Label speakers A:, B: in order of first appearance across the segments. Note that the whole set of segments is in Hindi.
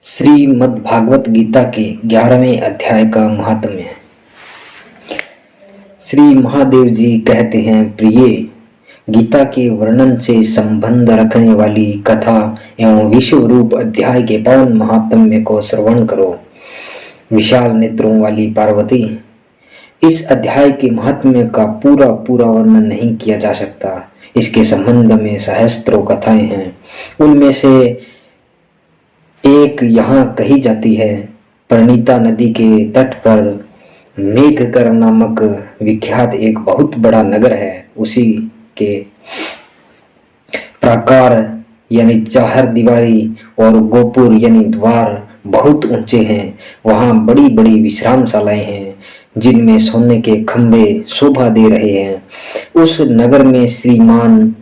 A: श्रीमद् भागवत गीता के 11वें अध्याय का महात्म्य है। श्री महादेव जी कहते हैं, प्रिय, गीता के वर्णन से संबंध रखने वाली कथा एवं विश्व रूप अध्याय के पावन महात्म्य को श्रवण करो। विशाल नेत्रों वाली पार्वती, इस अध्याय के महात्म्य का पूरा वर्णन नहीं किया जा सकता। इसके संबंध में सहस्त्रों कथाएं हैं। उनमें से एक यहाँ कही जाती है। प्रणीता नदी के तट पर मेघकर नामक विख्यात एक बहुत बड़ा नगर है। उसी के प्राकार यानी चार दीवारी और गोपुर यानी द्वार बहुत ऊंचे हैं। वहाँ बड़ी बड़ी विश्रामशालाएं हैं जिनमें सोने के खंभे शोभा दे रहे हैं। उस नगर में श्रीमान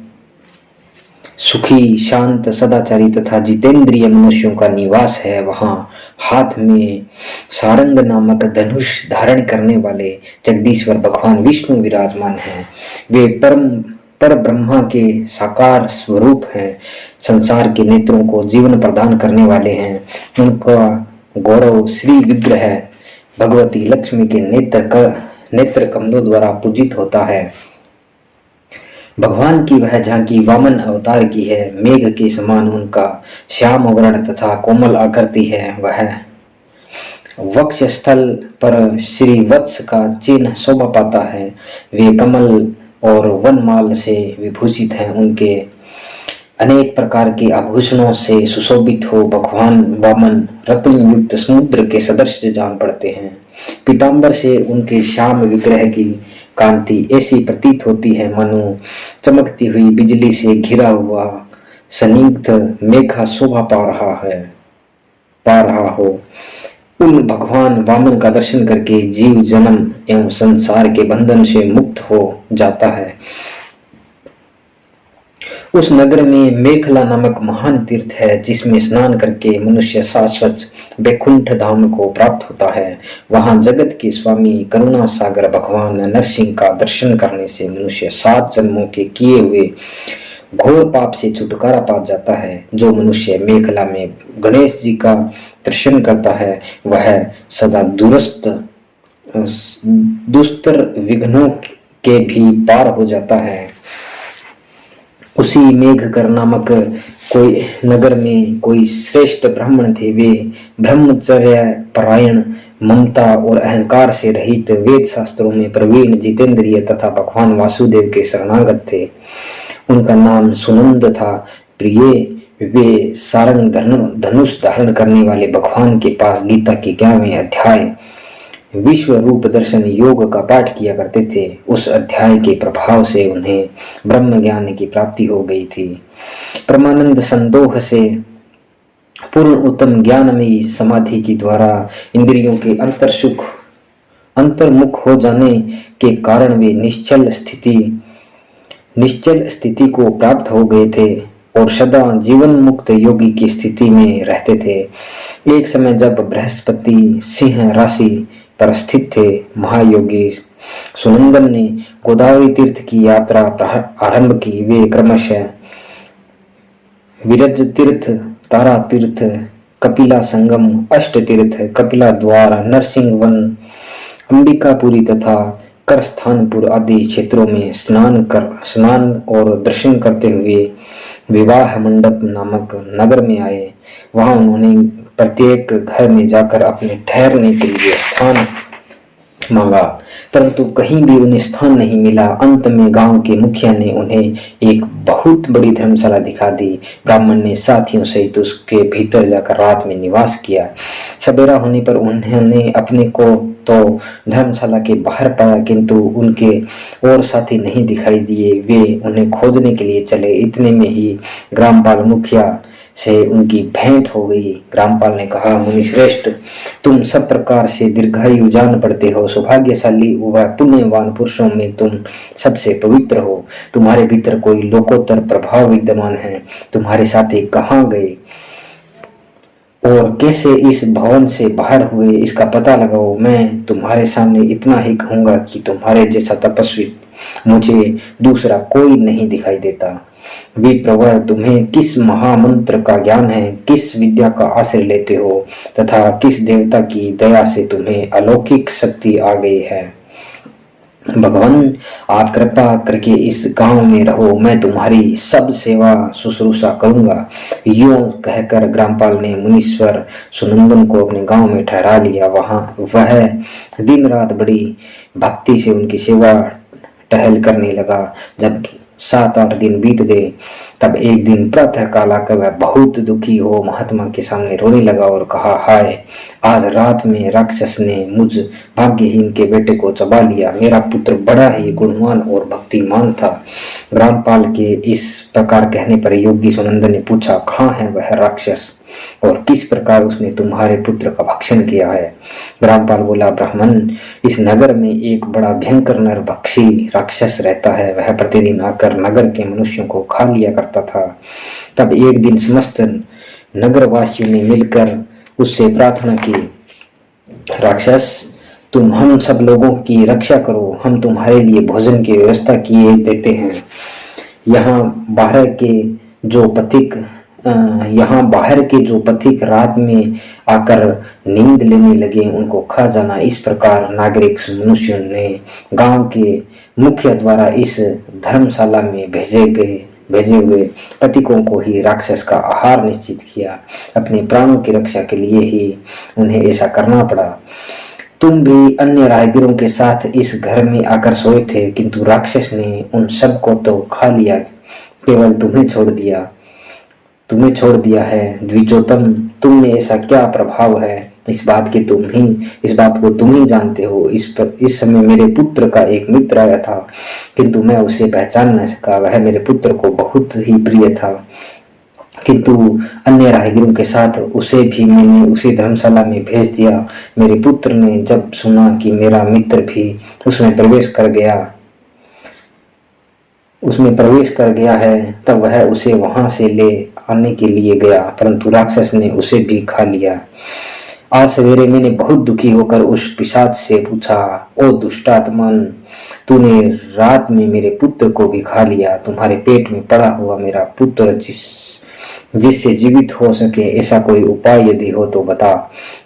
A: सुखी, शांत, सदाचारी तथा जितेंद्रिय मनुष्यों का निवास है। वहाँ हाथ में सारंग नामक धनुष धारण करने वाले जगदीश्वर भगवान विष्णु विराजमान हैं। वे पर ब्रह्मा के साकार स्वरूप हैं। संसार के नेत्रों को जीवन प्रदान करने वाले हैं। उनका गौरव श्री विग्रह भगवती लक्ष्मी के नेत्र कमलों द्वारा पूजित होता है। भगवान की वह झांकी वामन अवतार की है। मेघ के समान उनका श्याम वर्ण तथा कोमल आकृति है। वह वक्ष स्थल पर श्री वत्स का चिन्ह शोभा पाता है। वे कमल और वनमाल से विभूषित हैं। उनके अनेक प्रकार के आभूषणों से सुशोभित हो भगवान वामन रत्न युक्त समुद्र के सदृश जान पड़ते हैं। पीतांबर से उनके श्याम विग्रह की कांति ऐसी प्रतीत होती है मानो चमकती हुई बिजली से घिरा हुआ स्निग्ध मेघा शोभा पा रहा हो। उन भगवान वामन का दर्शन करके जीव जन्म एवं संसार के बंधन से मुक्त हो जाता है। उस नगर में मेखला नामक महान तीर्थ है जिसमें स्नान करके मनुष्य शाश्वत वैकुंठ धाम को प्राप्त होता है। वहां जगत के स्वामी करुणा सागर भगवान नरसिंह का दर्शन करने से मनुष्य 7 जन्मों के किए हुए घोर पाप से छुटकारा पा जाता है। जो मनुष्य मेखला में गणेश जी का दर्शन करता है वह सदा दुस्तर विघ्नों के भी पार हो जाता है। उसी मेघकर नामक कोई नगर में कोई श्रेष्ठ ब्राह्मण थे। वे ब्रह्मचर्य परायण, ममता और अहंकार से रहित, वेद शास्त्रों में प्रवीण, जितेंद्रिय तथा भगवान वासुदेव के शरणागत थे। उनका नाम सुनंद था। प्रिय, वे सारंग धनुष धारण करने वाले भगवान के पास गीता के 11वें अध्याय विश्व रूप दर्शन योग का पाठ किया करते थे। उस अध्याय के प्रभाव से उन्हें ब्रह्म ज्ञान की प्राप्ति हो गई थी। परमानंद संदोह से पूर्ण उत्तम ज्ञानमयी समाधि के द्वारा इंद्रियों के अंतर्मुख हो जाने के कारण वे निश्चल स्थिति को प्राप्त हो गए थे और सदा जीवन मुक्त योगी की स्थिति में रहते थे। एक समय जब बृहस्पति सिंह राशि पर स्थित थे, महायोगी सुनंदन ने गोदावरी तीर्थ की यात्रा आरंभ की। वे क्रमशः विरज तीर्थ, तारा तीर्थ, कपिला संगम, अष्ट तीर्थ, कपिला द्वार, नरसिंह वन, अंबिकापुरी तथा करस्थानपुर आदि क्षेत्रों में स्नान और दर्शन करते हुए विवाह मंडप नामक नगर में आए। वहां उन्होंने प्रत्येक घर में जाकर अपने ठहरने के लिए स्थान मांगा, परंतु कहीं भी उन्हें स्थान नहीं मिला। अंत में गांव के मुखिया ने उन्हें एक बहुत बड़ी धर्मशाला दिखा दी। ब्राह्मण ने साथियों सहित उसके भीतर जाकर रात में निवास किया। सवेरा होने पर उन्होंने अपने को तो धर्मशाला के बाहर पाया, किंतु उनके और साथी नहीं दिखाई दिए। वे उन्हें खोजने के लिए चले। इतने में ही ग्रामपाल मुखिया से उनकी भेंट हो गई। ग्रामपाल ने कहा, मुनिश्रेष्ठ, तुम सब प्रकार से दीर्घायु जान पड़ते हो। सौभाग्यशाली व पुण्यवान पुरुषों में तुम सबसे पवित्र हो। तुम्हारे भीतर कोई लोकोत्तर प्रभाव विद्यमान है। तुम्हारे साथी कहाँ गए और कैसे इस भवन से बाहर हुए, इसका पता लगाओ। मैं तुम्हारे सामने इतना ही कहूंगा कि तुम्हारे जैसा तपस्वी मुझे दूसरा कोई नहीं दिखाई देता। विप्रवर, तुम्हें किस महामंत्र का ज्ञान है, किस विद्या का आश्रय लेते हो तथा किस देवता की दया से तुम्हें अलौकिक शक्ति आ गई है। भगवान, आप कृपा करके इस गांव में रहो, मैं तुम्हारी सब सेवा शुश्रूषा करूंगा। यूं कहकर ग्रामपाल ने मुनीश्वर सुनंदन को अपने गांव में ठहरा लिया। वहां वह दिन रात बड़ी भक्ति से उनकी सेवा टहल करने लगा। जब 7-8 दिन बीत गए तब एक दिन प्रातः काल आकर वह बहुत दुखी हो महात्मा के सामने रोने लगा और कहा, हाय, आज रात में राक्षस ने मुझ भाग्यहीन के बेटे को चबा लिया। मेरा पुत्र बड़ा ही गुणवान और भक्तिमान था। ग्रामपाल के इस प्रकार कहने पर योगी सुनंदन ने पूछा, कहाँ है वह राक्षस और किस प्रकार उसने तुम्हारे पुत्र का भक्षण किया है। ग्रामपाल बोला, ब्राह्मण, इस नगर में एक बड़ा भयंकर नरभक्षी राक्षस रहता है। वह प्रतिदिन आकर नगर के मनुष्यों को खा लिया करता था। तब एक दिन समस्त नगरवासियों ने मिलकर उससे प्रार्थना की, राक्षस, तुम हम सब लोगों की रक्षा करो, हम तुम्हारे लिए भोजन की व्यवस्था किए देते हैं। यहाँ बाहर के जो पथिक रात में आकर नींद लेने लगे उनको खा जाना। इस प्रकार नागरिक मनुष्यों ने गांव के मुखिया द्वारा इस धर्मशाला में भेजे हुए पथिकों को ही राक्षस का आहार निश्चित किया। अपने प्राणों की रक्षा के लिए ही उन्हें ऐसा करना पड़ा। तुम भी अन्य राहगीरों के साथ इस घर में आकर सोए थे, किंतु राक्षस ने उन सब को तो खा लिया, केवल तुम्हें छोड़ दिया है। द्विजोतम, तुम में ऐसा क्या प्रभाव है, इस बात को तुम ही जानते हो। इस समय मेरे पुत्र का एक मित्र आया था, किंतु मैं उसे पहचान न सका। वह मेरे पुत्र को बहुत ही प्रिय था, किंतु अन्य राहगीरों के साथ उसे भी मैंने उसी धर्मशाला में भेज दिया। मेरे पुत्र ने जब सुना कि मेरा मित्र भी उसमें प्रवेश कर गया है तब वह उसे वहां से ले आने के लिए गया, परंतु राक्षस ने उसे भी खा लिया। आज सवेरे मैंने बहुत दुखी होकर उस पिशाच से पूछा, ओ दुष्टात्मन, तूने रात में मेरे पुत्र को भी खा लिया। तुम्हारे पेट में पड़ा हुआ मेरा पुत्र जिससे जीवित हो सके, ऐसा कोई उपाय यदि हो तो बता।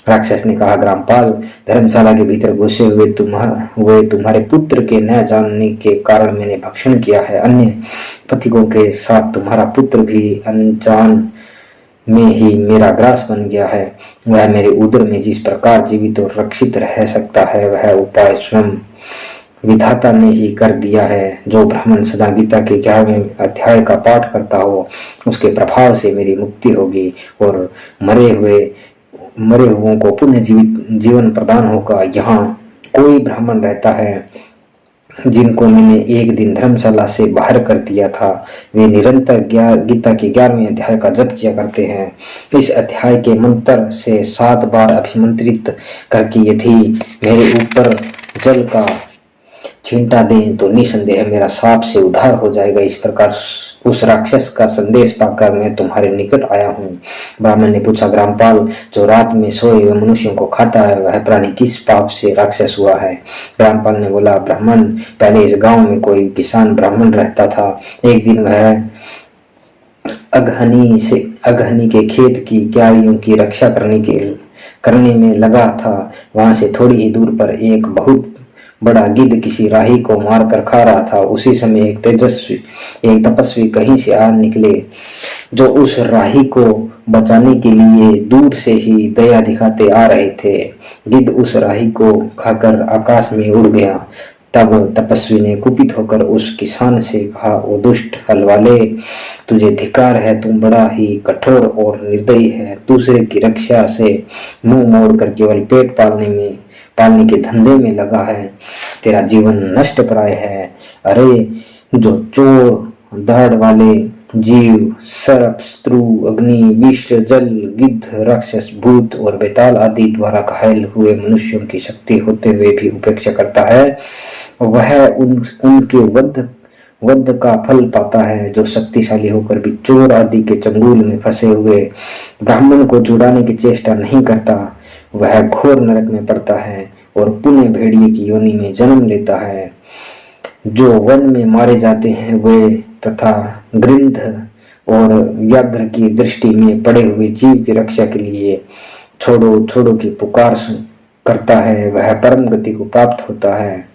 A: राक्षस ने कहा, ग्रामपाल, धर्मशाला के भीतर घुसे हुए तुम्हारे पुत्र के न जानने के कारण मैंने भक्षण किया है। अन्य पथिकों के साथ तुम्हारा पुत्र भी अनजान में ही मेरा ग्रास बन गया है। वह मेरे उदर में जिस प्रकार जीवित और रक्षित रह सकता है, वह उपाय स्वयं विधाता ने ही कर दिया है। जो ब्राह्मण सदा गीता के 11वें अध्याय का पाठ करता हो, उसके प्रभाव से मेरी मुक्ति होगी और मरे हुओं को पुनः जीवन प्रदान होगा। यहाँ कोई ब्राह्मण रहता है जिनको मैंने एक दिन धर्मशाला से बाहर कर दिया था। वे निरंतर गीता के 11वें अध्याय का जप किया करते हैं। इस अध्याय के मंत्र से 7 बार अभिमंत्रित करके यदि मेरे ऊपर जल का छींटा दें तो निसंदेह मेरा साप से उद्धार हो जाएगा। इस प्रकार उस राक्षस का संदेश पाकर मैं तुम्हारे निकट आया हूँ। ब्राह्मण ने पूछा, ग्रामपाल, जो रात में सोए हुए मनुष्यों को खाता है वह प्राणी किस पाप से राक्षस हुआ है। ग्रामपाल ने बोला, ब्राह्मण, पहले इस गांव में कोई किसान ब्राह्मण रहता था। एक दिन वह अगहनी के खेत की क्यारियों की रक्षा करने में लगा था। वहां से थोड़ी ही दूर पर एक बहुत बड़ा गिद्ध किसी राही को मारकर खा रहा था। उसी समय एक तपस्वी कहीं से आ निकले, जो उस राही को बचाने के लिए दूर से ही दया दिखाते आ रहे थे। गिद्ध उस राही को खाकर आकाश में उड़ गया। तब तपस्वी ने कुपित होकर उस किसान से कहा, ओ दुष्ट हलवाले, तुझे धिक्कार है, तुम बड़ा ही कठोर और निर्दयी है। दूसरे की रक्षा से मुंह मोड़कर केवल पेट पालने के धंधे में लगा है। तेरा जीवन नष्ट प्राय है। अरे, जो चोर, दाढ़ वाले जीव, सर्प, स्त्रु, अग्नि, विष, जल, गिद्ध, राक्षस, भूत और बेताल आदि द्वारा घायल हुए मनुष्यों की शक्ति होते हुए भी उपेक्षा करता है, वह उनके वध का फल पाता है। जो शक्तिशाली होकर भी चोर आदि के चंगुल में फंसे हुए ब्राह्मण को छुड़ाने की चेष्टा नहीं करता, वह घोर नरक में पड़ता है और पुण्य भेड़िए की योनि में जन्म लेता है। जो वन में मारे जाते हैं वे तथा गृध्र और व्याघ्र की दृष्टि में पड़े हुए जीव की रक्षा के लिए छोड़ो छोड़ो की पुकार करता है, वह परम गति को प्राप्त होता है।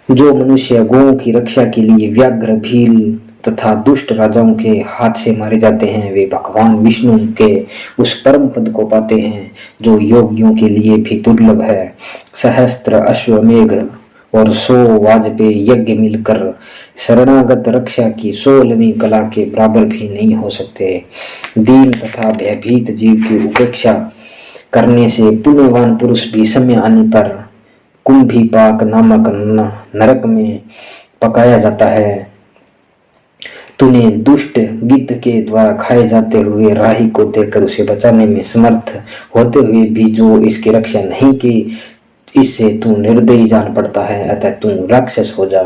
A: जो मनुष्य गौओं की रक्षा के लिए व्याघ्र, भील तथा दुष्ट राजाओं के हाथ से मारे जाते हैं, वे भगवान विष्णु के उस परम पद को पाते हैं जो योगियों के लिए भी दुर्लभ है। सहस्त्र अश्वमेघ और 100 वाजपेयी यज्ञ मिलकर शरणागत रक्षा की 16वीं कला के बराबर भी नहीं हो सकते। दीन तथा भयभीत जीव की उपेक्षा करने से पुण्यवान पुरुष भी समय आने पर कुंभीपाक नामक नरक में पकाया जाता है। तूने दुष्ट गिद्ध के द्वारा खाए जाते हुए राही को देखकर उसे बचाने में समर्थ होते हुए भी जो इसकी रक्षा नहीं की, इससे तू निर्दयी जान पड़ता है, अतः तू राक्षस हो जा।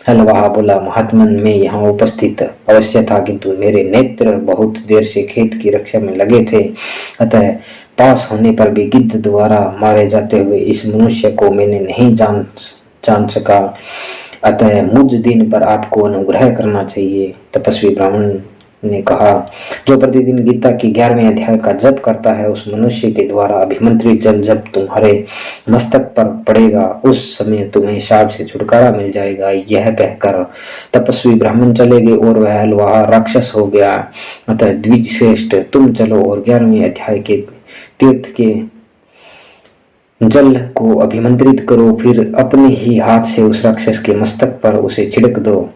A: हलवाहा बोला, महात्मन मैं यहाँ उपस्थित अवश्य था, किंतु मेरे नेत्र बहुत देर से खेत की रक्षा में लगे थे, अतः पास होने पर भी गिद्ध द्वारा मारे जाते हुए इस मनुष्य को मैंने नहीं जान सका, अतः मुझ दिन पर आपको अनुग्रह करना चाहिए। तपस्वी ब्राह्मण ने कहा, जो प्रतिदिन गीता की 11वें अध्याय का जप करता है, उस मनुष्य के द्वारा अभिमंत्रित जल जब तुम्हारे मस्तक पर पड़ेगा, उस समय तुम्हें शाप से छुटकारा मिल जाएगा। यह कहकर तपस्वी ब्राह्मण चले गए और वह हलवाहा राक्षस हो गया। अतः द्विजश्रेष्ठ, तुम चलो और 11वें अध्याय के तीर्थ के जल को अभिमंत्रित करो, फिर अपने ही हाथ से उस राक्षस के मस्तक पर उसे छिड़क दो।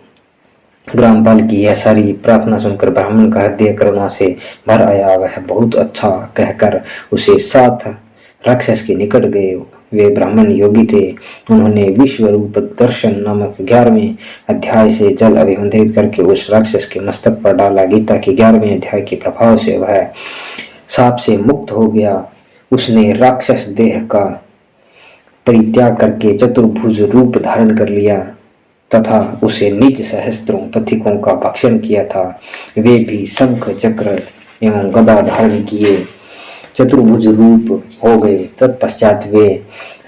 A: ग्रामपाल की यह सारी प्रार्थना सुनकर ब्राह्मण का हृदय करुणा से भर आया। वह बहुत अच्छा कहकर उसे साथ राक्षस के निकट गए। वे ब्राह्मण योगी थे। उन्होंने विश्व रूप दर्शन नामक 11वें अध्याय से जल अभिमंत्रित करके उस राक्षस के मस्तक पर डाला। गीता के 11वें अध्याय के प्रभाव से वह साप से मुक्त हो गया। उसने राक्षस देह का परित्याग करके चतुर्भुज रूप धारण कर लिया तथा उसे निज सहस्त्रों पथिकों का भक्षण किया था। वे भी शंख चक्र एवं गदा धारण किए चतुर्भुज रूप हो गए। तत्पश्चात वे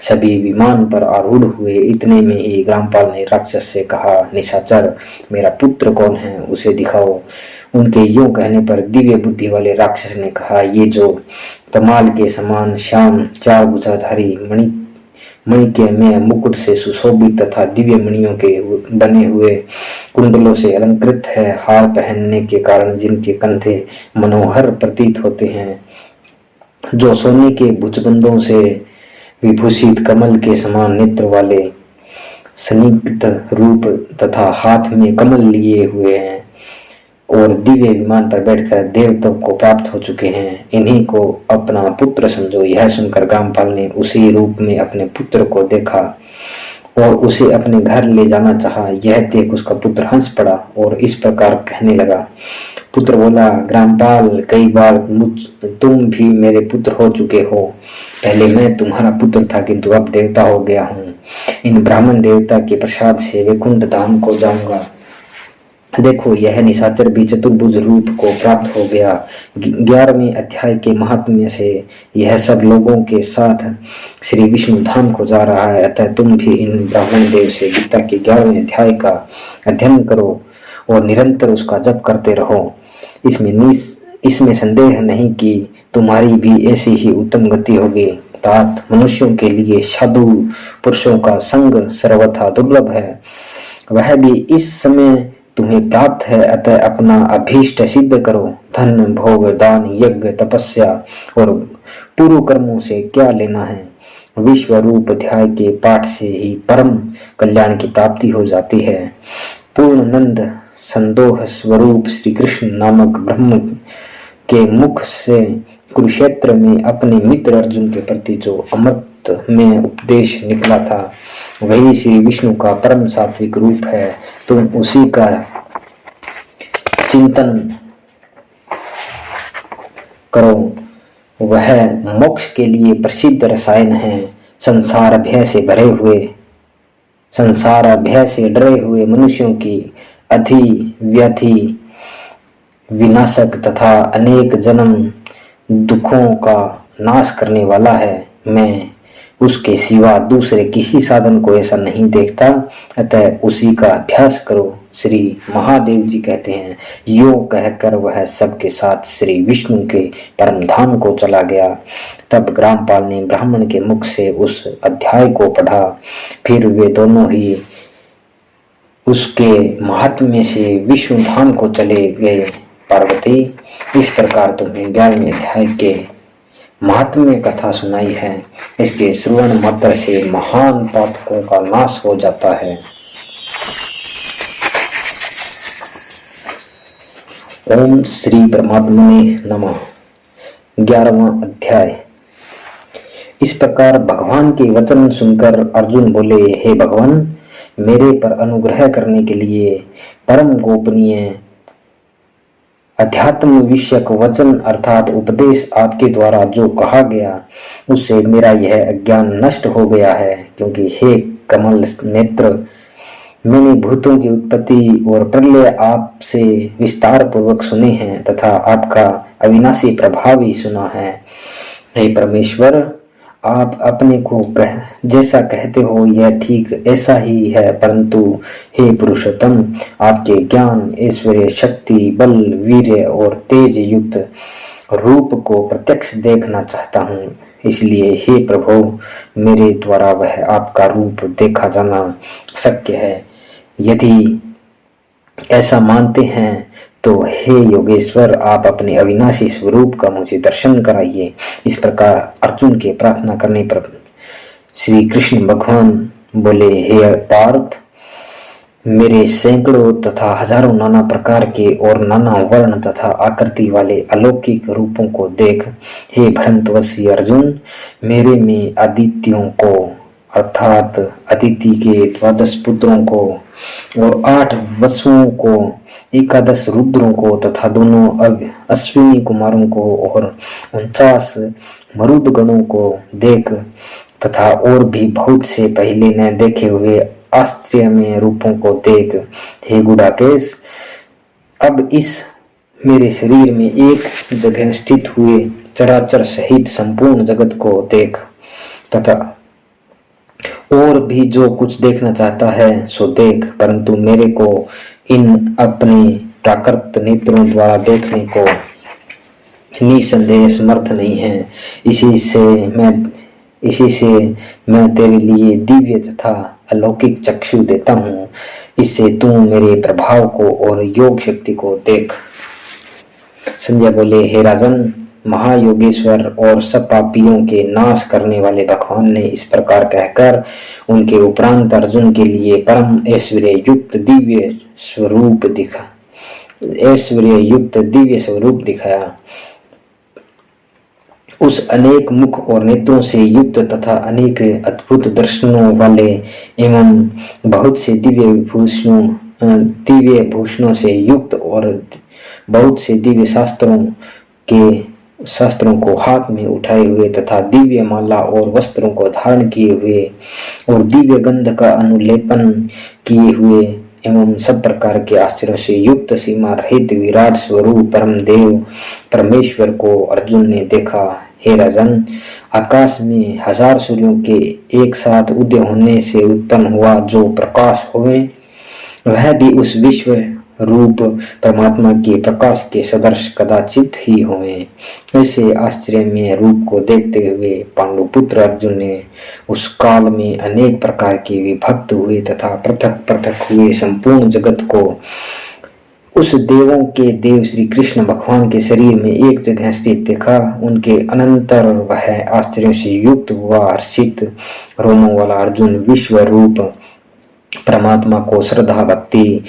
A: सभी विमान पर आरूढ़ हुए। इतने में ही ग्रामपाल ने राक्षस से कहा, निशाचर, मेरा पुत्र कौन है, उसे दिखाओ। उनके यूं कहने पर दिव्य बुद्धि वाले राक्षस ने कहा, ये जो तमाल के समान श्याम 4 भुजाधारी मणिके में मुकुट से सुशोभित तथा दिव्य मणियों के बने हुए कुंडलों से अलंकृत है, हार पहनने के कारण जिनके कंधे मनोहर प्रतीत होते हैं, जो सोने के भुजबंदों से विभूषित कमल के समान नेत्र वाले, स्निग्ध रूप तथा हाथ में कमल लिए हुए हैं और दिव्य विमान पर बैठकर देवताओं को प्राप्त हो चुके हैं, इन्हीं को अपना पुत्र समझो। यह सुनकर ग्रामपाल ने उसी रूप में अपने पुत्र को देखा और उसे अपने घर ले जाना चाहा। यह देख उसका पुत्र हंस पड़ा और इस प्रकार कहने लगा। पुत्र बोला, ग्रामपाल, कई बार तुम भी मेरे पुत्र हो चुके हो। पहले मैं तुम्हारा पुत्र था, किंतु अब देवता हो गया हूँ। इन ब्राह्मण देवता के प्रसाद से वैकुंठ धाम को जाऊंगा। देखो, यह निशाचर भी चतुर्भुज रूप को प्राप्त हो गया। 11वें अध्याय के महात्म्य से यह सब लोगों के साथ श्री विष्णु धाम को जा रहा है। अतः तुम भी इन ब्राह्मण देव से गीता के 11वें अध्याय का अध्ययन करो और निरंतर उसका जप करते रहो। इसमें संदेह नहीं कि तुम्हारी भी ऐसी ही उत्तम गति होगी। तात मनुष्यों के लिए साधु पुरुषों का संग सर्वथा दुर्लभ है, वह भी इस समय तुम्हें प्राप्त है। अतः अपना अभीष्ट सिद्ध करो। धन, भोग, दान, यज्ञ, तपस्या और पूर्व कर्मों से क्या लेना है। विश्व रूप अध्याय के पाठ से ही परम कल्याण की प्राप्ति हो जाती है। पूर्णानंद संदोह स्वरूप श्री कृष्ण नामक ब्रह्म के मुख से कुरुक्षेत्र में अपने मित्र अर्जुन के प्रति जो अमृत में उपदेश निकला था, वही श्री विष्णु का परम सात्विक रूप है। तुम उसी का चिंतन करो। वह मोक्ष के लिए प्रसिद्ध रसायन है। संसार भय से डरे हुए मनुष्यों की व्याधि विनाशक तथा अनेक जन्म दुखों का नाश करने वाला है। मैं उसके सिवा दूसरे किसी साधन को ऐसा नहीं देखता, अतः उसी का अभ्यास करो। श्री महादेव जी कहते हैं, यो कहकर वह सबके साथ श्री विष्णु के परम धाम को चला गया। तब ग्रामपाल ने ब्राह्मण के मुख से उस अध्याय को पढ़ा। फिर वे दोनों ही उसके महात्म्य से विष्णु धाम को चले गए। पार्वती, इस प्रकार तुम्हें 11वें अध्याय के महात्म्य कथा सुनाई है। इसके श्रवण मात्र से महान पातकों का नाश हो जाता है। ओम श्री परमात्मने नमः। 11वां अध्याय। इस प्रकार भगवान के वचन सुनकर अर्जुन बोले, हे भगवान, मेरे पर अनुग्रह करने के लिए परम गोपनीय अध्यात्म विषयक वचन अर्थात उपदेश आपके द्वारा जो कहा गया, उससे मेरा यह अज्ञान नष्ट हो गया है। क्योंकि हे कमल नेत्र, मैंने भूतों की उत्पत्ति और प्रलय आपसे विस्तार पूर्वक सुने हैं तथा आपका अविनाशी प्रभाव ही सुना है। हे परमेश्वर, आप अपने को जैसा कहते हो यह ठीक ऐसा ही है, परंतु हे पुरुषोत्तम, आपके ज्ञान, ऐश्वर्य, शक्ति, बल, वीर्य और तेज युक्त रूप को प्रत्यक्ष देखना चाहता हूँ। इसलिए हे प्रभु, मेरे द्वारा वह आपका रूप देखा जाना शक्य है। यदि ऐसा मानते हैं तो हे योगेश्वर, आप अपने अविनाशी स्वरूप का मुझे दर्शन कराइए। इस प्रकार अर्जुन के प्रार्थना करने पर श्री कृष्ण भगवान बोले, हे पार्थ, मेरे सैकड़ों तथा हजारों नाना प्रकार के और नाना वर्ण तथा आकृति वाले अलौकिक रूपों को देख। हे भ्रांतवशी अर्जुन, मेरे में आदित्यों को अर्थात अदिति के 12 पुत्रों को और 8 वसुओं को, 11 रुद्रों को तथा दोनों अश्विनी कुमारों को और 49 मरुदगणों को देख तथा और भी बहुत से पहले न देखे हुए आश्चर्यमय रूपों को देख। हे गुडाकेश, अब इस मेरे शरीर में एक जगह स्थित हुए चराचर सहित संपूर्ण जगत को देख तथा और भी जो कुछ देखना चाहता है सो देख, परंतु मेरे को इन अपने प्राकृत नेत्रों द्वारा देखने को निसंदेह समर्थ नहीं है। इसी से मैं तेरे लिए दिव्य तथा अलौकिक चक्षु देता हूँ। इससे तू मेरे प्रभाव को और योग शक्ति को देख। संजय बोले, हे राजन, महायोगेश्वर और सब पापियों के नाश करने वाले भगवान ने इस प्रकार कहकर उनके उपरांत अर्जुन के लिए परम ऐश्वर्य युक्त दिव्य स्वरूप दिखाया। उस अनेक मुख और नेत्रों से युक्त तथा अनेक अद्भुत दर्शनों वाले एवं बहुत से दिव्य भूषणों से युक्त और बहुत से दिव्य शास्त्रों को हाथ में उठाए हुए तथा दिव्य माला और वस्त्रों को धारण किए हुए और दिव्य गंध का अनुलेपन किए हुए एवं सब प्रकार के आश्चर्यों से युक्त सीमा रहित विराट स्वरूप परम देव परमेश्वर को अर्जुन ने देखा। हे राजन, आकाश में 1000 सूर्यों के एक साथ उदय होने से उत्पन्न हुआ जो प्रकाश हुए, वह भी उस विश्व रूप परमात्मा के प्रकाश के सदृश कदाचित ही हुए। ऐसे आश्चर्यमय रूप को देखते हुए पांडुपुत्र अर्जुन ने उस काल में अनेक प्रकार के विभक्त हुए तथा पृथक पृथक हुए संपूर्ण जगत को उस देवों के देव श्री कृष्ण भगवान के शरीर में एक जगह स्थित देखा। उनके अनंतर वह आश्चर्य से युक्त हुआ हर्षित रोमों वाला अर्जुन विश्व रूप परमात्मा को श्रद्धा भक्ति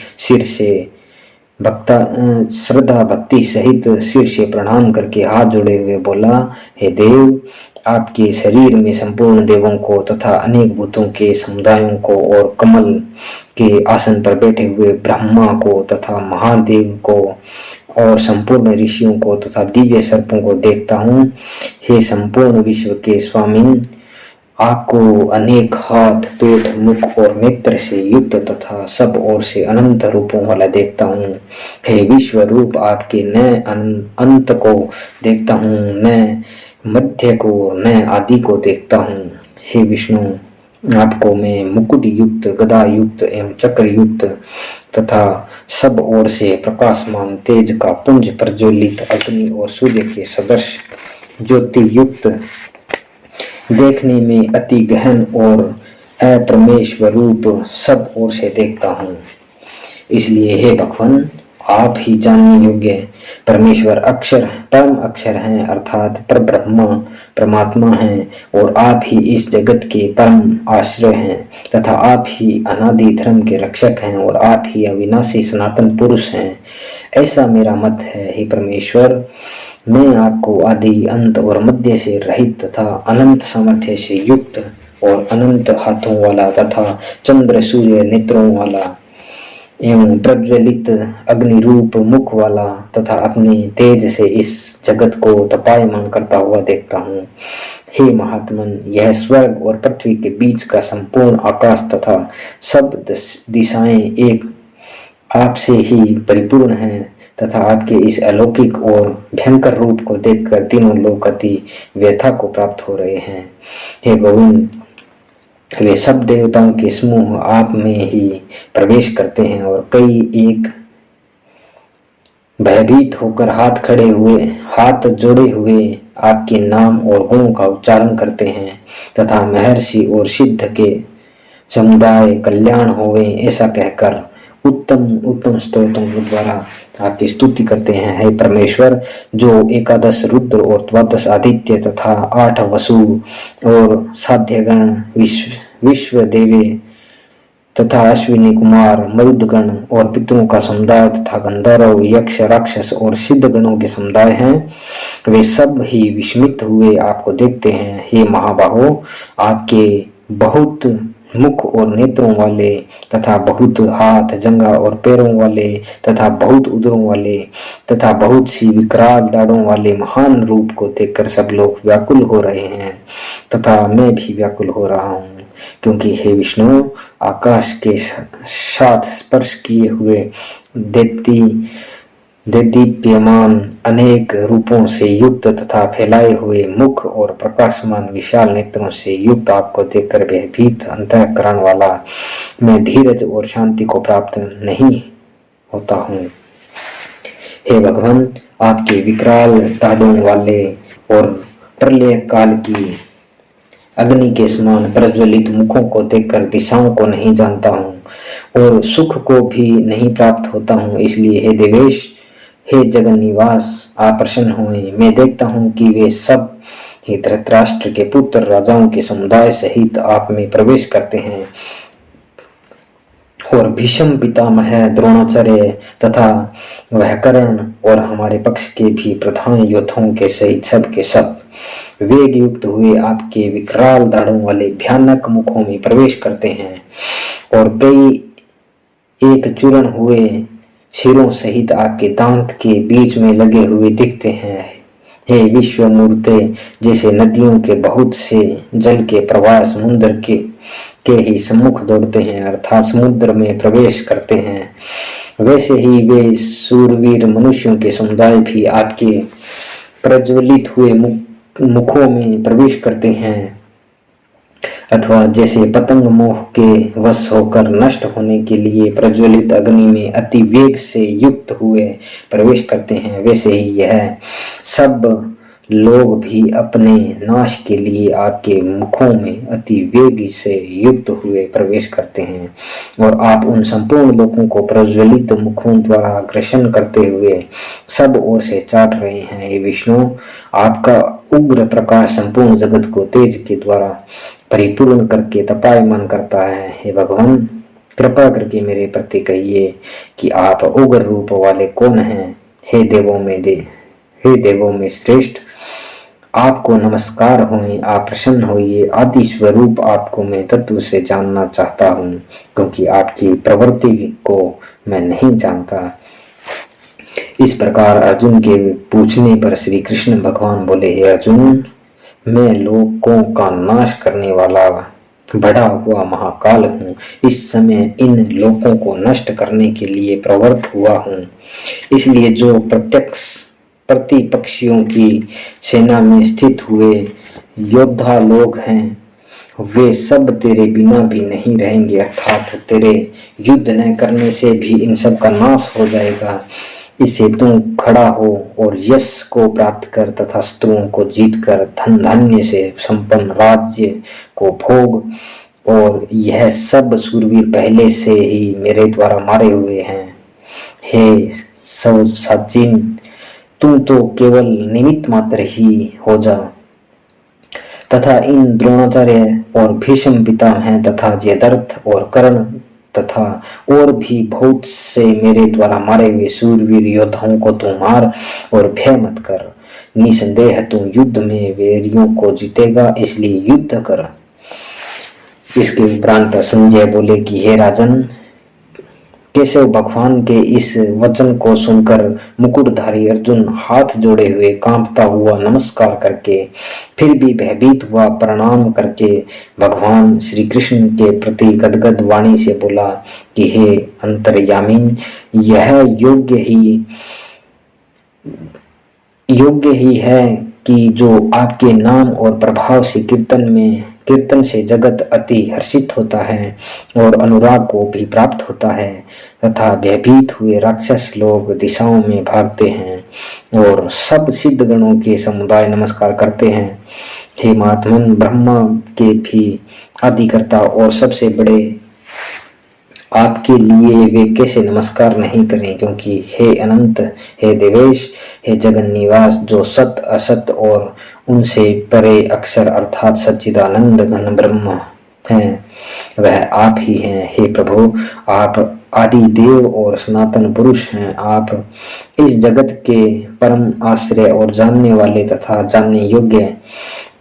A: सहित सिर से प्रणाम करके हाथ जोड़े हुए बोला, हे देव, आपके शरीर में संपूर्ण देवों को तथा अनेक भूतों के समुदायों को और कमल के आसन पर बैठे हुए ब्रह्मा को तथा महादेव को और संपूर्ण ऋषियों को तथा दिव्य सर्पों को देखता हूँ। हे संपूर्ण विश्व के स्वामी, आपको अनेक हाथ, पेट, मुख और नेत्र से युक्त तथा सब ओर से अनंत रूपों वाला देखता हूँ। हे विश्व रूप, आपके न अंत को देखता हूँ, न मध्य को, न आदि को देखता हूँ। हे विष्णु, आपको मैं मुकुट युक्त, गदा युक्त एवं चक्र युक्त तथा सब ओर से प्रकाशमान तेज का पुंज प्रज्वलित अग्नि और सूर्य के सदृश ज्योति युक्त, देखने में अति गहन और अप्रमेश्वर रूप सब ओर से देखता हूँ। इसलिए हे भगवान, आप ही जानने योग्य परमेश्वर अक्षर परम अक्षर हैं, अर्थात परब्रह्म परमात्मा हैं, और आप ही इस जगत के परम आश्रय हैं तथा आप ही अनादि धर्म के रक्षक हैं और आप ही अविनाशी सनातन पुरुष हैं, ऐसा मेरा मत है। हे परमेश्वर, मैं आपको आदि अंत और मध्य से रहित तथा अनंत सामर्थ्य से युक्त और अनंत हाथों वाला तथा चंद्र सूर्य नेत्रों वाला एवं प्रज्वलित अग्नि रूप मुख वाला तथा अपने तेज से इस जगत को तपायमान करता हुआ देखता हूँ। हे महात्मन, यह स्वर्ग और पृथ्वी के बीच का संपूर्ण आकाश तथा सब दिशाएं एक आपसे ही परिपूर्ण हैं तथा आपके इस अलौकिक और भयंकर रूप को देखकर तीनों लोग अति व्यथा को प्राप्त हो रहे हैं। हे गोविंद, वे सब देवताओं के समूह आप में ही प्रवेश करते हैं और कई एक भयभीत होकर हाथ जोड़े हुए आपके नाम और गुणों का उच्चारण करते हैं तथा महर्षि और सिद्ध के समुदाय कल्याण होवे ऐसा कहकर उत्तम उत्तम स्तोत्रों के द्वारा आपकी स्तुति करते हैं। हे परमेश्वर, जो एकादश रुद्र और द्वादश आदित्य तथा 8 वसु और साध्यगण विश्व देवे तथा अश्विनी कुमार मरुदगण और पितरों का समुदाय तथा गंधर्व यक्ष राक्षस और सिद्ध गणों के समुदाय हैं, वे सब ही विस्मित हुए आपको देखते हैं। हे महाबाहो, आपके बहुत मुख और नेत्रों वाले तथा बहुत हाथ जंगा और पैरों वाले तथा बहुत उदरों वाले तथा बहुत सी विकराल दाढ़ों वाले महान रूप को देखकर सब लोग व्याकुल हो रहे हैं तथा मैं भी व्याकुल हो रहा हूँ, क्योंकि हे विष्णु, आकाश के साथ स्पर्श किए हुए देदीप्यमान अनेक रूपों से युक्त तथा फैलाए हुए मुख और प्रकाशमान विशाल नेत्रों से युक्त आपको देखकर भयभीत अंतःकरण वाला मैं धीरज और शांति को प्राप्त नहीं होता हूँ। हे भगवान, आपके विकराल दाढ़ों वाले और प्रलय काल की अग्नि के समान प्रज्वलित मुखों को देखकर दिशाओं को नहीं जानता हूँ और सुख को भी नहीं प्राप्त होता हूँ। इसलिए हे देवेश, हे जगन निवास, आप प्रसन्न हुए। मैं देखता हूँ कि वे सब ही धृतराष्ट्र के पुत्र राजाओं के समुदाय सहित आप में प्रवेश करते हैं और भीष्म पितामह द्रोणाचार्य तथा वह कर्ण और हमारे पक्ष के भी प्रधान योद्धाओं के सहित सब के सब वेग युक्त हुए आपके विकराल दाढ़ों वाले भयानक मुखों में प्रवेश करते हैं और कई एक चूर्ण हुए सिरों सहित आपके दांत के बीच में लगे हुए दिखते हैं। हे विश्व मूर्ते, जैसे नदियों के बहुत से जल के प्रवाह समुद्र के ही सम्मुख दौड़ते हैं अर्थात समुद्र में प्रवेश करते हैं, वैसे ही वे सूरवीर मनुष्यों के समुदाय भी आपके प्रज्वलित हुए मुखों में प्रवेश करते हैं, अथवा जैसे पतंग मोह के वश होकर नष्ट होने के लिए प्रज्वलित अग्नि में अति वेग से युक्त हुए प्रवेश करते हैं, वैसे ही यह सब लोग भी अपने नाश के लिए आपके मुखों में अति वेग से युक्त हुए प्रवेश करते हैं और आप उन संपूर्ण लोगों को प्रज्वलित मुखों द्वारा अग्रसर करते हुए सब ओर से चाट रहे हैं। हे विष्णु, आपका उग्र प्रकाश संपूर्ण जगत को तेज के द्वारा परिपूर्ण करके तपायमान करता है। हे भगवान, कृपा करके मेरे प्रति कहिए कि आप उग्र रूप वाले कौन हैं। हे देवों में श्रेष्ठ, आपको नमस्कार होए, आप प्रसन्न होइए। आदि स्वरूप आपको मैं तत्व से जानना चाहता हूँ, क्योंकि आपकी प्रवृत्ति को मैं नहीं जानता। इस प्रकार अर्जुन के पूछने पर श्री कृष्ण भगवान बोले, हे अर्जुन, मैं लोगों का नाश करने वाला बड़ा हुआ महाकाल हूँ। इस समय इन लोगों को नष्ट करने के लिए प्रवृत्त हुआ हूँ। इसलिए जो प्रतिपक्षियों की सेना में स्थित हुए योद्धा लोग हैं, वे सब तेरे बिना भी नहीं रहेंगे, अर्थात तेरे युद्ध न करने से भी इन सब का नाश हो जाएगा। इससे तू खड़ा हो और यश को प्राप्त कर तथा शत्रुओं को जीत कर धन धान्य से संपन्न राज्य को भोग। और यह सब शूरवीर पहले से ही मेरे द्वारा मारे हुए हैं। हे सचिन, तू तो केवल निमित्त मात्र ही हो जा तथा इन द्रोणाचार्य और भीष्म पिता हैं तथा जयद्रथ और कर्ण तथा और भी बहुत से मेरे द्वारा मारे हुए शूरवीर योद्धाओं को तू मार और भय मत कर। निसंदेह तू युद्ध में वैरियों को जीतेगा, इसलिए युद्ध कर। इसके उपरांत संजय बोले कि हे राजन, केशव भगवान के इस वचन को सुनकर मुकुटधारी अर्जुन हाथ जोड़े हुए कांपता हुआ नमस्कार करके फिर भी भयभीत हुआ प्रणाम करके भगवान श्री कृष्ण के प्रति गदगद वाणी से बोला कि हे अंतर्यामी, यह योग्य ही है कि जो आपके नाम और प्रभाव से कीर्तन से जगत अति हर्षित होता है और अनुराग को भी प्राप्त होता है तथा भयभीत हुए राक्षस लोग दिशाओं में भागते हैं और सब सिद्ध गणों के समुदाय नमस्कार करते हैं। हे महात्मन, ब्रह्मा के भी आदिकर्ता और सबसे बड़े आपके लिए वे कैसे नमस्कार नहीं करें, क्योंकि हे अनंत, हे देवेश, हे जगन निवास, जो सत असत और उनसे परे अक्षर अर्थात सच्चिदानंद घन ब्रह्म हैं, वह आप ही हैं। हे प्रभु, आप आदि देव और सनातन पुरुष हैं। आप इस जगत के परम आश्रय और जानने वाले तथा जानने योग्य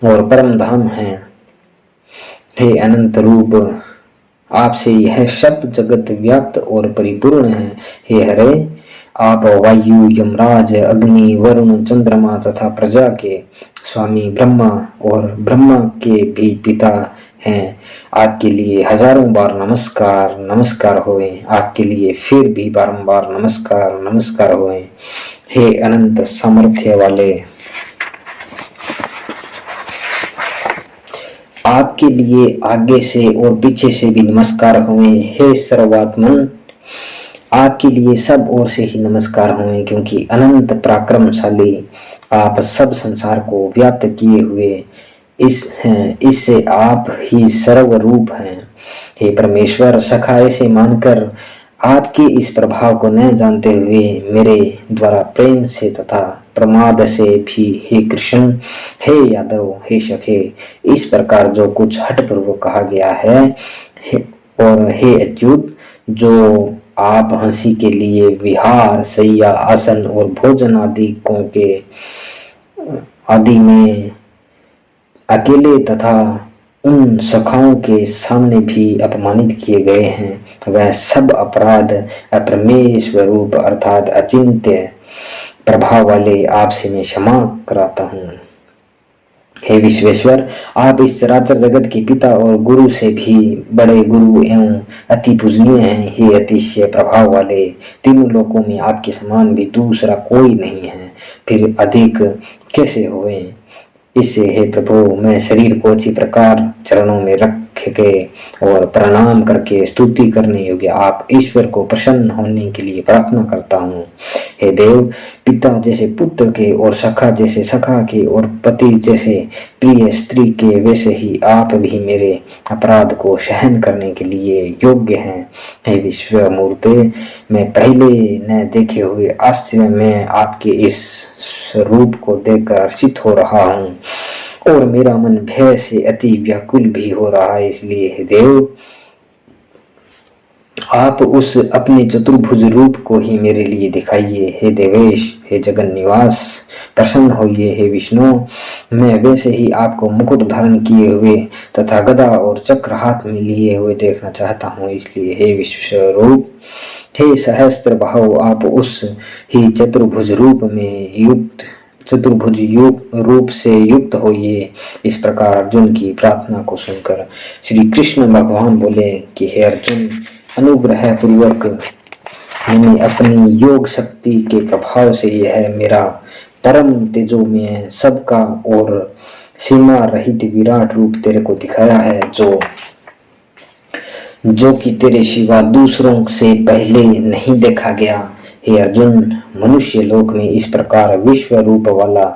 A: और परम धाम हैं। हे अनंत रूप, आपसे यह सब जगत व्याप्त और परिपूर्ण है। हे हरे, आप वायु, यमराज, अग्नि, वरुण, चंद्रमा तथा प्रजा के स्वामी ब्रह्मा और ब्रह्मा के भी पिता हैं। आपके लिए हजारों बार नमस्कार नमस्कार होए, आपके लिए फिर भी बारंबार नमस्कार नमस्कार होए। हे अनंत सामर्थ्य वाले, आपके लिए आगे से और पीछे से भी नमस्कार हुए। हे सर्वात्मन, आपके लिए सब ओर से ही नमस्कार हुए, क्योंकि अनंत पराक्रमशाली आप सब संसार को व्याप्त किए हुए इससे आप ही सर्वरूप हैं। हे परमेश्वर, सखा ऐसे मानकर आपके इस प्रभाव को न जानते हुए मेरे द्वारा प्रेम से तथा प्रमाद से भी हे कृष्ण, हे यादव, हे सखे, इस प्रकार जो कुछ हठपूर्वक कहा गया है और हे अच्युत, जो आप हंसी के लिए विहार, शैया, आसन और भोजन आदि में अकेले तथा उन सखाओं के सामने भी अपमानित किए गए हैं, वह सब अपराध अप्रमेय स्वरूप अर्थात अचिंत्य प्रभाव वाले आपसे मैं क्षमा कराता हूँ। हे विश्वेश्वर, आप इस चराचर जगत के पिता और गुरु से भी बड़े गुरु एवं अति पूजनीय हैं। हे अतिशय प्रभाव वाले, तीनों लोकों में आपके समान भी दूसरा कोई नहीं है, फिर अधिक कैसे होए। इससे हे प्रभु, मैं शरीर को अच्छी प्रकार चरणों में रख के और प्रणाम करके स्तुति करने योग्य आप ईश्वर को प्रसन्न होने के लिए प्रार्थना करता हूँ। हे देव, पिता जैसे पुत्र के और सखा जैसे सखा के और पति जैसे प्रिय स्त्री के, वैसे ही आप भी मेरे अपराध को सहन करने के लिए योग्य हैं। हे विश्व मूर्ते, मैं पहले न देखे हुए आश्चर्य में आपके इस रूप को देखकर हर्षित हो रहा हूँ और मेरा मन भय से अति व्याकुल भी हो रहा है। इसलिए हे देव, आप उस अपने चतुर्भुज रूप को ही मेरे लिए दिखाइए। हे देवेश, हे जगन निवास, प्रसन्न होइए। हे विष्णु, मैं वैसे ही आपको मुकुट धारण किए हुए तथा गदा और चक्र हाथ में लिए हुए देखना चाहता हूँ। इसलिए हे विश्वरूप, हे सहस्त्र भाव, आप उस ही चतुर्भुज रूप से युक्त होइए। इस प्रकार अर्जुन की प्रार्थना को सुनकर श्री कृष्ण भगवान बोले कि हे अर्जुन, अनुग्रह पूर्वक मैंने अपनी योग शक्ति के प्रभाव से यह मेरा परम तेजोमय सबका और सीमा रहित विराट रूप तेरे को दिखाया है, जो कि तेरे सिवा दूसरों से पहले नहीं देखा गया। हे अर्जुन, मनुष्य लोक में इस प्रकार विश्व रूप वाला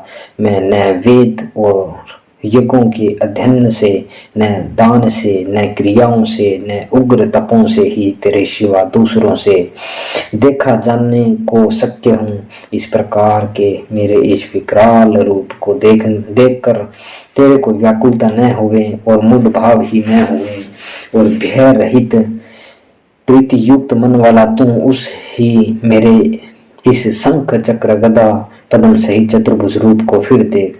A: मैं न वेद और यज्ञों के अध्ययन से, न दान से, न क्रियाओं से, न उग्र तपों से ही तेरे सिवा दूसरों से देखा जानने को शक्य हूँ। इस प्रकार के मेरे इस विकराल रूप को देखकर तेरे को व्याकुलता न हुए और मूढ़ भाव ही न हुए, और भय रहित प्रीति युक्त मन वाला तू उस ही मेरे इस शंख चक्र गदा पद्म सहित चतुर्भुज रूप को फिर देख।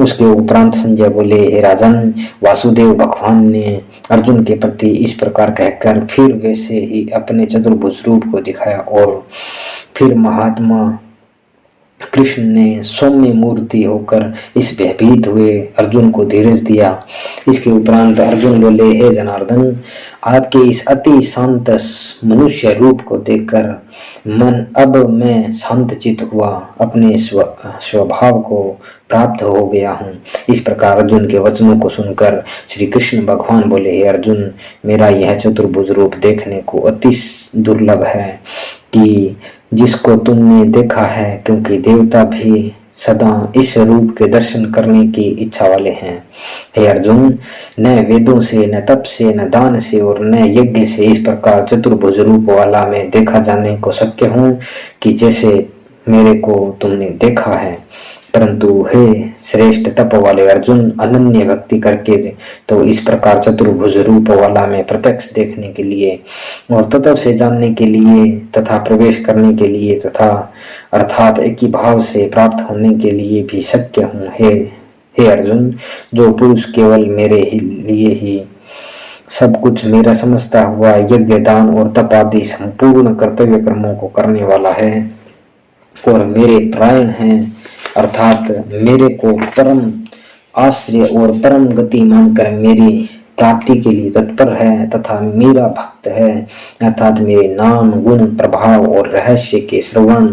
A: उसके उपरांत संजय बोले, हे राजन, वासुदेव भगवान ने अर्जुन के प्रति इस प्रकार कहकर फिर वैसे ही अपने चतुर्भुज रूप को दिखाया, और फिर महात्मा कृष्ण ने सौम्य मूर्ति होकर इस भयभीत हुए अर्जुन को धीरज दिया। इसके उपरांत अर्जुन बोले, हे जनार्दन, आपके इस अति शांत मनुष्य रूप को देखकर अब मैं शांत चित्त हुआ, अपने स्वभाव को प्राप्त हो गया हूँ। इस प्रकार अर्जुन के वचनों को सुनकर श्री कृष्ण भगवान बोले, हे अर्जुन, मेरा यह चतुर्भुज रूप देखने को अति दुर्लभ है कि जिसको तुमने देखा है, क्योंकि देवता भी सदा इस रूप के दर्शन करने की इच्छा वाले हैं। हे अर्जुन, न वेदों से, न तप से, न दान से और न यज्ञ से इस प्रकार चतुर्भुज रूप वाला मैं देखा जाने को शक्य हूँ कि जैसे मेरे को तुमने देखा है। परंतु हे श्रेष्ठ तप वाले अर्जुन, अनन्य भक्ति करके तो इस प्रकार चतुर्भुज रूप वाला में प्रत्यक्ष देखने के लिए और तत्व से जानने के लिए तथा प्रवेश करने के लिए तथा अर्थात एक ही भाव से प्राप्त होने के लिए भी शक्य हूँ। हे अर्जुन, जो पुरुष केवल मेरे लिए ही सब कुछ मेरा समझता हुआ यज्ञ, दान और तप आदि संपूर्ण कर्तव्य कर्मों को करने वाला है और मेरे प्राण हैं, अर्थात मेरे को परम आश्रय और परम गति मानकर मेरी प्राप्ति के लिए तत्पर है तथा मेरा भक्त है, अर्थात मेरे नाम, गुण, प्रभाव और रहस्य के श्रवण,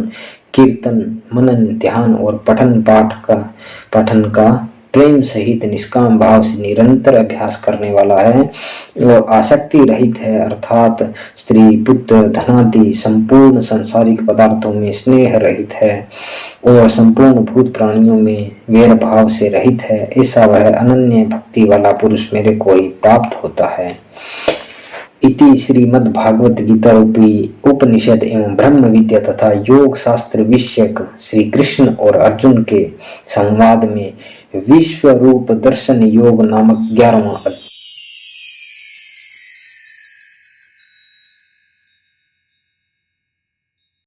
A: कीर्तन, मनन, ध्यान और पठन का प्रेम सहित निष्काम भाव से निरंतर अभ्यास करने वाला है और आसक्ति रहित है, अर्थात स्त्री, पुत्र, धनादि संपूर्ण सांसारिक पदार्थों में स्नेह रहित है और संपूर्ण भूत प्राणियों में वैर भाव से रहित है। ऐसा वह अनन्य भक्ति वाला पुरुष मेरे को ही प्राप्त होता है। इति श्रीमद् भागवत गीता रूपी उपनिषद एवं ब्रह्म विद्या तथा योग शास्त्र विषयक श्री कृष्ण और अर्जुन के संवाद में विश्व रूप दर्शन योग नामक 11वां